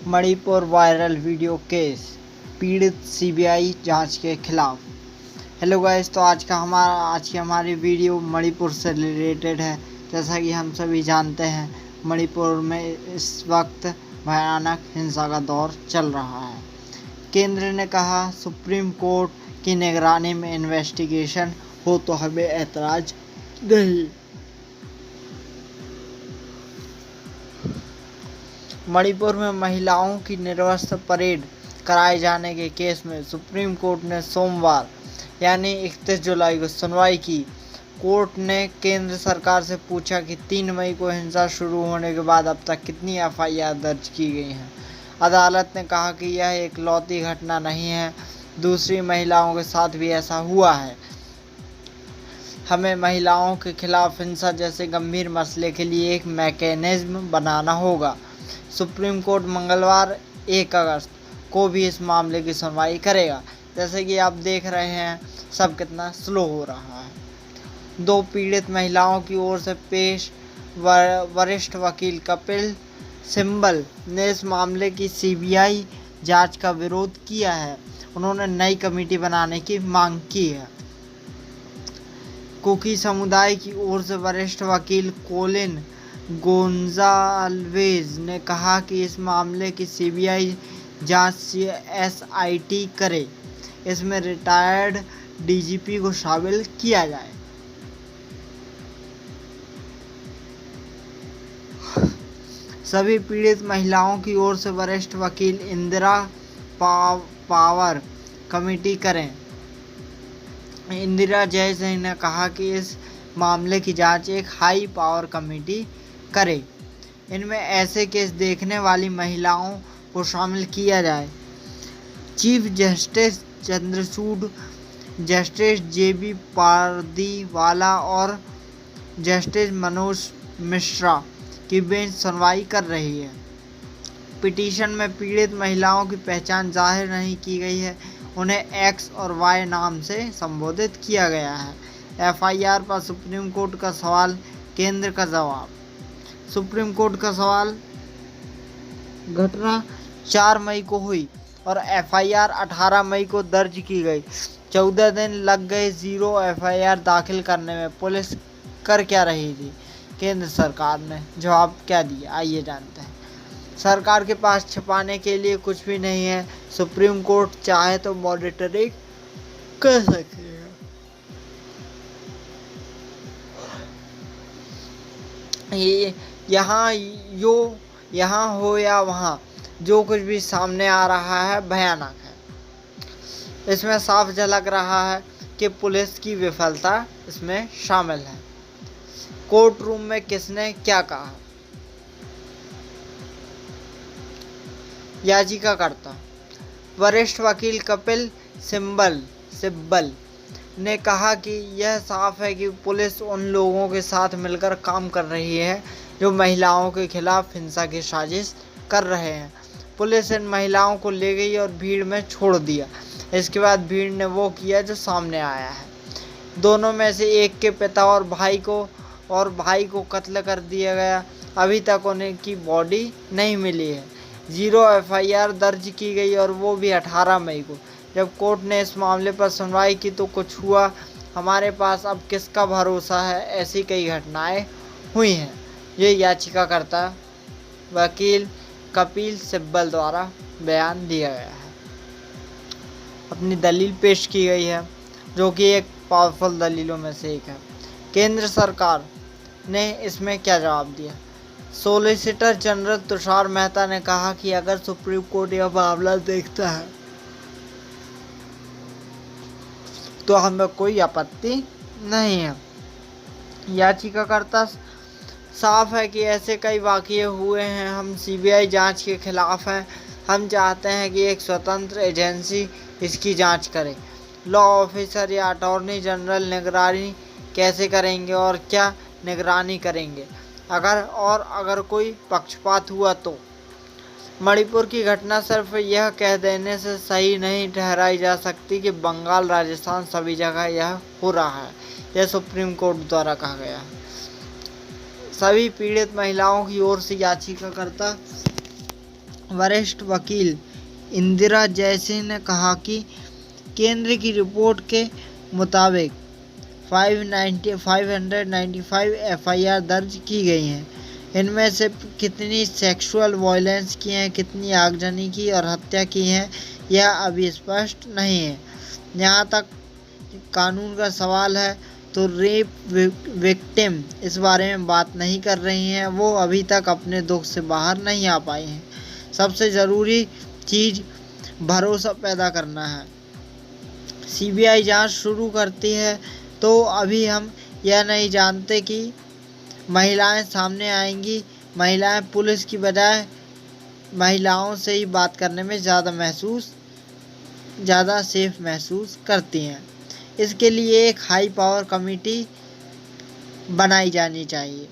Manipur viral video case, पीड़ित CBI जांच के खिलाफ। हेलो गाइस, तो आज की हमारी वीडियो मणिपुर से रिलेटेड है। जैसा कि हम सभी जानते हैं, मणिपुर में इस वक्त भयानक हिंसा का दौर चल रहा है। केंद्र ने कहा, सुप्रीम कोर्ट की निगरानी में इन्वेस्टिगेशन हो तो हमें ऐतराज नहीं। मणिपुर में महिलाओं की निर्वस्त्र परेड कराए जाने के केस में सुप्रीम कोर्ट ने सोमवार यानी 31 जुलाई को सुनवाई की। कोर्ट ने केंद्र सरकार से पूछा कि 3 मई को हिंसा शुरू होने के बाद अब तक कितनी एफआईआर दर्ज की गई हैं। अदालत ने कहा कि यह एक लौती घटना नहीं है, दूसरी महिलाओं के साथ भी ऐसा हुआ है। हमें महिलाओं के खिलाफ हिंसा जैसे गंभीर मसले के लिए एक मैकेनिज्म बनाना होगा। सुप्रीम कोर्ट मंगलवार 1 अगस्त को भी इस मामले की सुनवाई करेगा। जैसे कि आप देख रहे हैं, सब कितना स्लो हो रहा है। 2 पीड़ित महिलाओं की ओर से पेश वरिष्ठ वकील कपिल सिब्बल ने इस मामले की सीबीआई जांच का विरोध किया है। उन्होंने नई कमेटी बनाने की मांग की है। कुकी समुदाय की ओर से वरिष्ठ वकील कोलिन गोंजाल्वेज ने कहा कि इस मामले की सीबीआई जांच एसआईटी करे, इसमें रिटायर्ड डीजीपी को शामिल किया जाए। सभी पीड़ित महिलाओं की ओर से वरिष्ठ वकील इंदिरा पावर कमेटी करें। इंदिरा जयसिंह ने कहा कि इस मामले की जांच एक हाई पावर कमेटी करे, इनमें ऐसे केस देखने वाली महिलाओं को शामिल किया जाए। चीफ जस्टिस चंद्रचूड़, जस्टिस जेबी पारदीवाला और जस्टिस मनोज मिश्रा की बेंच सुनवाई कर रही है। पिटीशन में पीड़ित महिलाओं की पहचान जाहिर नहीं की गई है, उन्हें एक्स और वाई नाम से संबोधित किया गया है। एफआईआर पर सुप्रीम कोर्ट का सवाल, केंद्र का जवाब। सुप्रीम कोर्ट का सवाल, घटना 4 मई को हुई और एफआईआर 18 मई को दर्ज की गई। 14 दिन लग गए जीरो एफआईआर दाखिल करने में। पुलिस कर क्या रही थी? केंद्र सरकार ने जवाब क्या दिया, आइए जानते हैं। सरकार के पास छिपाने के लिए कुछ भी नहीं है। सुप्रीम कोर्ट चाहे तो मॉनिटरिंग कर सकती है। ये यहाँ हो या वहाँ, जो कुछ भी सामने आ रहा है भयानक है। इसमें साफ झलक रहा है कि पुलिस की विफलता इसमें शामिल है। कोर्ट रूम में किसने क्या कहा? याचिकाकर्ता वरिष्ठ वकील कपिल सिब्बल ने कहा कि यह साफ है कि पुलिस उन लोगों के साथ मिलकर काम कर रही है जो महिलाओं के खिलाफ हिंसा की साजिश कर रहे हैं। पुलिस इन महिलाओं को ले गई और भीड़ में छोड़ दिया। इसके बाद भीड़ ने वो किया जो सामने आया है। दोनों में से एक के पिता और भाई को कत्ल कर दिया गया। अभी तक उनकी बॉडी नहीं मिली है। जीरो एफआईआर दर्ज की गई और वो भी 18 मई को। जब कोर्ट ने इस मामले पर सुनवाई की तो कुछ हुआ। हमारे पास अब किसका भरोसा है? ऐसी कई घटनाएं हुई हैं। ये याचिकाकर्ता वकील कपिल सिब्बल द्वारा बयान दिया गया है। अपनी दलील पेश की गई है, जो कि एक पावरफुल दलीलों में से एक है। केंद्र सरकार ने इसमें क्या जवाब दिया? सॉलिसिटर जनरल तुषार मेहता ने कहा कि अगर सुप्रीम कोर्ट यह मामला देखता है तो हमें कोई आपत्ति नहीं है। याचिकाकर्ता साफ है कि ऐसे कई वाक़ये हुए हैं। हम सीबीआई जांच के खिलाफ हैं। हम चाहते हैं कि एक स्वतंत्र एजेंसी इसकी जांच करे। लॉ ऑफिसर या अटॉर्नी जनरल निगरानी कैसे करेंगे और क्या निगरानी करेंगे अगर कोई पक्षपात हुआ तो? मणिपुर की घटना सिर्फ यह कह देने से सही नहीं ठहराई जा सकती कि बंगाल, राजस्थान सभी जगह यह हो रहा है। यह सुप्रीम कोर्ट द्वारा कहा गया है। सभी पीड़ित महिलाओं की ओर से याचिकाकर्ता वरिष्ठ वकील इंदिरा जयसिंह ने कहा कि केंद्र की रिपोर्ट के मुताबिक 595 एफआईआर दर्ज की गई हैं। इनमें से कितनी सेक्सुअल वायलेंस की हैं, कितनी आगजनी की और हत्या की हैं, यह अभी स्पष्ट नहीं है। यहाँ तक कानून का सवाल है तो रेप विक्टिम इस बारे में बात नहीं कर रही हैं। वो अभी तक अपने दुख से बाहर नहीं आ पाई हैं। सबसे ज़रूरी चीज़ भरोसा पैदा करना है। सीबीआई जांच शुरू करती है तो अभी हम यह नहीं जानते कि महिलाएं सामने आएंगी। महिलाएं पुलिस की बजाय महिलाओं से ही बात करने में ज़्यादा सेफ महसूस करती हैं। इसके लिए एक हाई पावर कमेटी बनाई जानी चाहिए।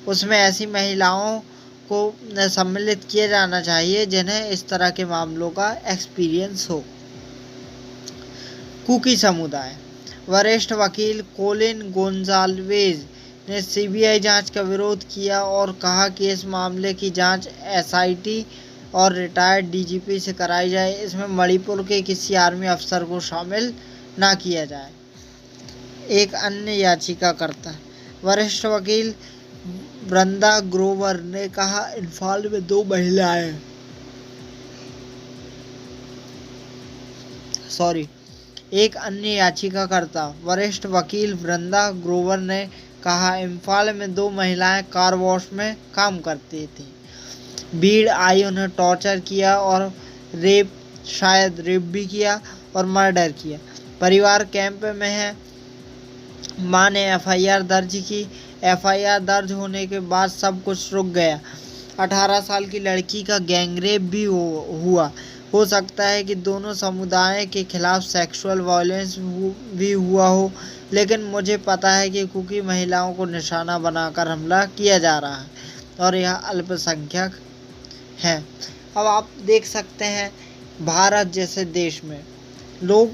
उसमें ऐसी महिलाओं को सम्मिलित किया जाना चाहिए जिन्हें इस तरह के मामलों का एक्सपीरियंस हो। कुकी समुदाय। वरिष्ठ वकील कोलिन गोंजाल्वेज ने सीबीआई जांच का विरोध किया और कहा कि इस मामले की जांच एसआईटी और रिटायर्ड डीजीपी से कराई जाए। इसमें मणिपुर के किसी आर्मी अफसर को शामिल ना किया जाए। एक अन्य याचिकाकर्ता वरिष्ठ वकील वृंदा ग्रोवर ने कहा, इम्फाल में 2 महिलाएं एक अन्य याचिकाकर्ता वरिष्ठ वकील वृंदा ग्रोवर ने कहा, इम्फाल में 2 महिलाएं कार वॉश में काम करती थीं। भीड़ आई, उन्हें टॉर्चर किया और शायद रेप भी किया और मर्डर किया। परिवार कैंप में है। मां ने एफआईआर दर्ज की। एफआईआर दर्ज होने के बाद सब कुछ रुक गया। 18 साल की लड़की का गैंगरेप भी हुआ। हो सकता है कि दोनों समुदायों के खिलाफ सेक्सुअल वायलेंस भी हुआ हो, लेकिन मुझे पता है कि कुकी महिलाओं को निशाना बनाकर हमला किया जा रहा है और यह अल्पसंख्यक है। अब आप देख सकते हैं भारत जैसे देश में लोग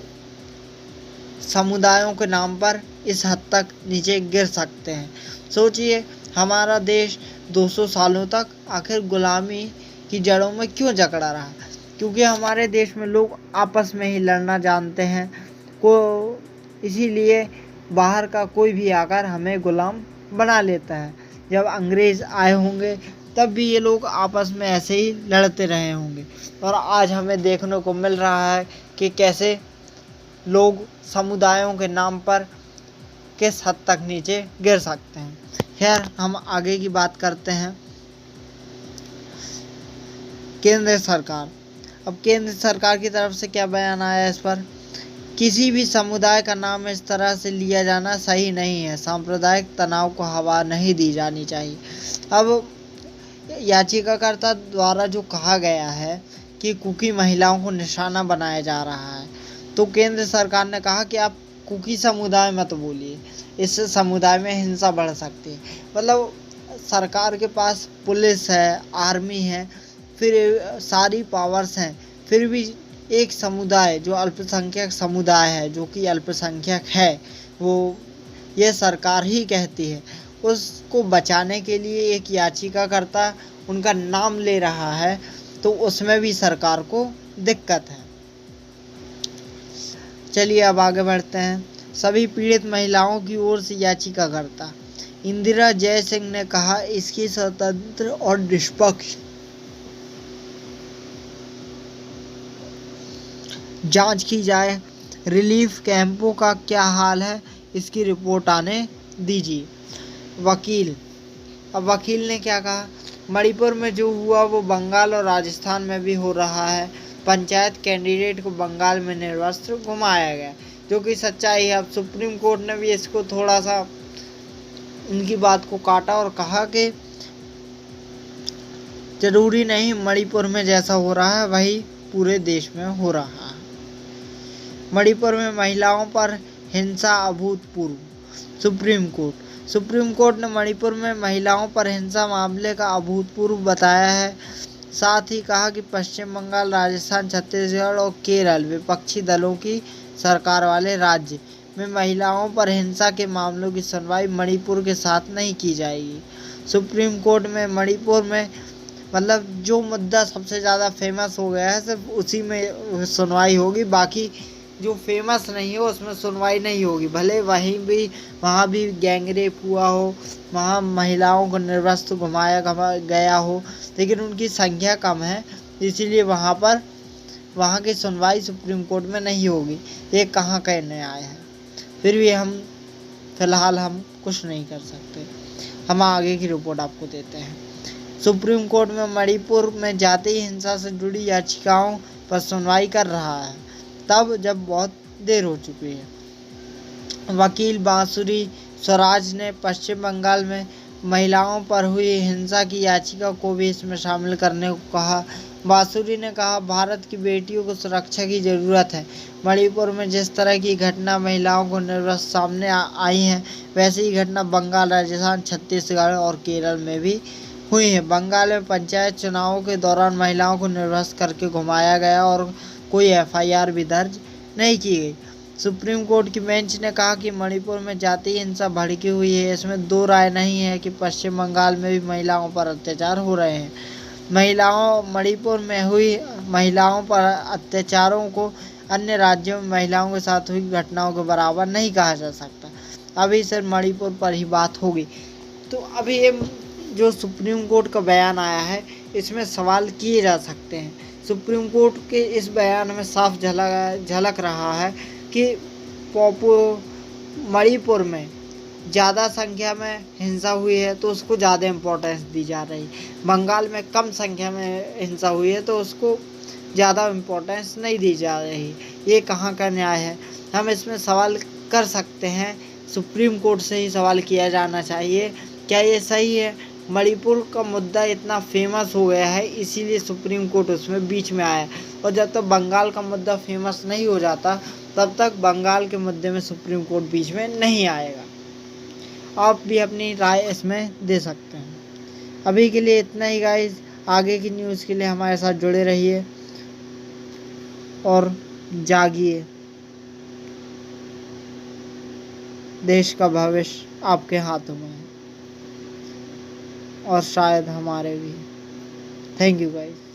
समुदायों के नाम पर इस हद तक नीचे गिर सकते हैं। सोचिए, हमारा देश 200 सालों तक आखिर गुलामी की जड़ों में क्यों जकड़ा रहा? क्योंकि हमारे देश में लोग आपस में ही लड़ना जानते हैं। इसीलिए बाहर का कोई भी आकर हमें गुलाम बना लेता है। जब अंग्रेज़ आए होंगे तब भी ये लोग आपस में ऐसे ही लड़ते रहे होंगे और आज हमें देखने को मिल रहा है कि कैसे लोग समुदायों के नाम पर किस हद तक नीचे गिर सकते हैं। खैर, हम आगे की बात करते हैं। केंद्र सरकार। अब केंद्र सरकार की तरफ से क्या बयान आया इस पर? किसी भी समुदाय का नाम इस तरह से लिया जाना सही नहीं है। सांप्रदायिक तनाव को हवा नहीं दी जानी चाहिए। अब याचिकाकर्ता द्वारा जो कहा गया है कि कुकी महिलाओं को निशाना बनाया जा रहा है, तो केंद्र सरकार ने कहा कि आप कुकी समुदाय मत बोलिए, इससे समुदाय में हिंसा बढ़ सकती है। मतलब सरकार के पास पुलिस है, आर्मी है, फिर सारी पावर्स हैं, फिर भी एक समुदाय जो अल्पसंख्यक समुदाय है, जो कि अल्पसंख्यक है, वो ये सरकार ही कहती है, उसको बचाने के लिए एक याचिकाकर्ता उनका नाम ले रहा है, तो उसमें भी सरकार को दिक्कत है। चलिए अब आगे बढ़ते हैं। सभी पीड़ित महिलाओं की ओर से याचिकाकर्ता इंदिरा जयसिंह ने कहा, इसकी स्वतंत्र और निष्पक्ष जांच की जाए। रिलीफ कैंपों का क्या हाल है, इसकी रिपोर्ट आने दीजिए। वकील। अब वकील ने क्या कहा? मणिपुर में जो हुआ वो बंगाल और राजस्थान में भी हो रहा है। पंचायत कैंडिडेट को बंगाल में निर्वस्त्र घुमाया गया, जो कि सच्चाई है। अब सुप्रीम कोर्ट ने भी इसको थोड़ा सा उनकी बात को काटा और कहा कि जरूरी नहीं मणिपुर में जैसा हो रहा है वही पूरे देश में हो रहा है। मणिपुर में महिलाओं पर हिंसा अभूतपूर्व। सुप्रीम कोर्ट ने मणिपुर में महिलाओं पर हिंसा मामले का अभूतपूर्व बताया है। साथ ही कहा कि पश्चिम बंगाल, राजस्थान, छत्तीसगढ़ और केरल विपक्षी दलों की सरकार वाले राज्य में महिलाओं पर हिंसा के मामलों की सुनवाई मणिपुर के साथ नहीं की जाएगी। सुप्रीम कोर्ट में मणिपुर में मतलब जो मुद्दा सबसे ज़्यादा फेमस हो गया है सिर्फ उसी में सुनवाई होगी, बाकी जो फेमस नहीं हो उसमें सुनवाई नहीं होगी। भले वहाँ भी गैंगरेप हुआ हो, वहाँ महिलाओं को निर्वस्त्र घुमाया गया हो, लेकिन उनकी संख्या कम है, इसीलिए वहाँ की सुनवाई सुप्रीम कोर्ट में नहीं होगी। ये कहाँ का न्याय है। फिर भी फिलहाल हम कुछ नहीं कर सकते। हम आगे की रिपोर्ट आपको देते हैं। सुप्रीम कोर्ट में मणिपुर में जातीय हिंसा से जुड़ी याचिकाओं पर सुनवाई कर रहा है, तब जब बहुत देर हो चुकी है। वकील बांसुरी स्वराज ने पश्चिम बंगाल में महिलाओं पर हुई हिंसा की याचिका को भी इसमें शामिल करने को कहा। बांसुरी ने कहा, भारत की बेटियों को सुरक्षा की ज़रूरत है। मणिपुर में जिस तरह की घटना महिलाओं को निर्वस्त्र सामने आई हैं, वैसी ही घटना बंगाल, राजस्थान, छत्तीसगढ़ और केरल में भी हुई है। बंगाल में पंचायत चुनावों के दौरान महिलाओं को निर्वस्त्र करके घुमाया गया और कोई FIR भी दर्ज नहीं की गई। सुप्रीम कोर्ट की बेंच ने कहा कि मणिपुर में जातीय हिंसा भड़की हुई है। इसमें दो राय नहीं है कि पश्चिम बंगाल में भी महिलाओं पर अत्याचार हो रहे हैं। मणिपुर में हुई महिलाओं पर अत्याचारों को अन्य राज्यों में महिलाओं के साथ हुई घटनाओं के बराबर नहीं कहा जा सकता। अभी सिर्फ मणिपुर पर ही बात होगी। तो अभी ये जो सुप्रीम कोर्ट का बयान आया है, इसमें सवाल किए जा सकते हैं। सुप्रीम कोर्ट के इस बयान में साफ झलक रहा है कि मणिपुर में ज़्यादा संख्या में हिंसा हुई है तो उसको ज़्यादा इम्पोर्टेंस दी जा रही। बंगाल में कम संख्या में हिंसा हुई है तो उसको ज़्यादा इम्पोर्टेंस नहीं दी जा रही। ये कहाँ का न्याय है। हम इसमें सवाल कर सकते हैं, सुप्रीम कोर्ट से ही सवाल किया जाना चाहिए, क्या ये सही है। मणिपुर का मुद्दा इतना फेमस हो गया है, इसीलिए सुप्रीम कोर्ट उसमें बीच में आया, और जब तक बंगाल का मुद्दा फेमस नहीं हो जाता तब तक बंगाल के मुद्दे में सुप्रीम कोर्ट बीच में नहीं आएगा। आप भी अपनी राय इसमें दे सकते हैं। अभी के लिए इतना ही गाइस। आगे की न्यूज़ के लिए हमारे साथ जुड़े रहिए और जागिए। देश का भविष्य आपके हाथों में है और शायद हमारे भी। Thank you guys.